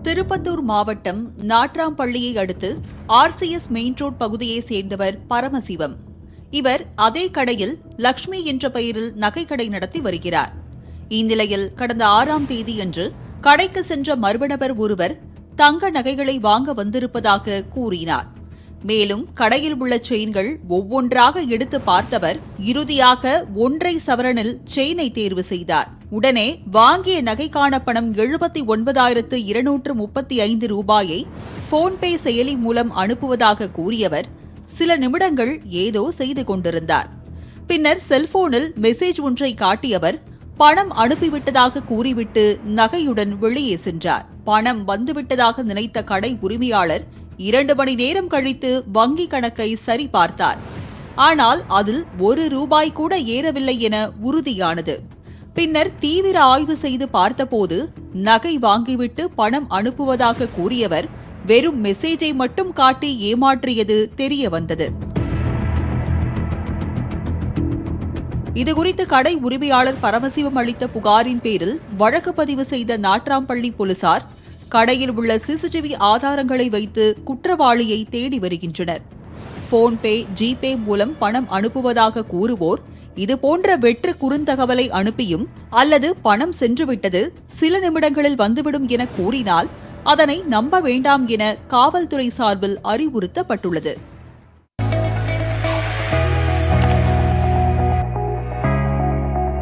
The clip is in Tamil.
திருப்பத்தூர் மாவட்டம் நாட்ராம்பள்ளியை அடுத்து ஆர்சிஎஸ் மெயின் ரோட் பகுதியைச் சேர்ந்தவர் பரமசிவம். இவர் அதே கடையில் லக்ஷ்மி என்ற பெயரில் நகைக்கடை நடத்தி வருகிறார். இந்நிலையில் கடந்த 6ஆம் தேதியன்று கடைக்கு சென்ற மர்ம நபர் ஒருவர் தங்க நகைகளை வாங்க வந்திருப்பதாக கூறினார். மேலும் கடையில் உள்ள செயின்கள் ஒவ்வொன்றாக எடுத்து பார்த்தவர் இறுதியாக 1.5 சவரனில் செயினை தேர்வு செய்தார். உடனே வாங்கிய நகைக்கான பணம் 79,235 ரூபாயை போன்பே செயலி மூலம் அனுப்புவதாக கூறியவர் சில நிமிடங்கள் ஏதோ செய்து கொண்டிருந்தார். பின்னர் செல்போனில் மெசேஜ் ஒன்றை காட்டியவர் பணம் அனுப்பிவிட்டதாக கூறிவிட்டு நகையுடன் வெளியே சென்றார். பணம் வந்துவிட்டதாக நினைத்த கடை உரிமையாளர் 2 மணி நேரம் கழித்து வங்கி கணக்கை சரிபார்த்தார். ஆனால் அதில் 1 ரூபாய் கூட ஏறவில்லை என உறுதியானது. பின்னர் தீவிர ஆய்வு செய்து பார்த்தபோது நகை வாங்கிவிட்டு பணம் அனுப்புவதாக கூறியவர் வெறும் மெசேஜை மட்டும் காட்டி ஏமாற்றியது தெரிய வந்தது. இதுகுறித்து கடை உரிமையாளர் பரமசிவம் அளித்த புகாரின் பேரில் வழக்கு பதிவு செய்த நாட்ராம்பள்ளி போலீசார் கடையில் உள்ள சிசிடிவி ஆதாரங்களை வைத்து குற்றவாளியை தேடி வருகின்றனர். போன்பே, ஜிபே மூலம் பணம் அனுப்புவதாக கூறுவோர் இதுபோன்ற வெற்று குறுந்தகவலை அனுப்பியும் அல்லது பணம் சென்றுவிட்டது சில நிமிடங்களில் வந்துவிடும் என கூறினால் அதனை நம்ப வேண்டாம் என காவல்துறை சார்பில் அறிவுறுத்தப்பட்டுள்ளது.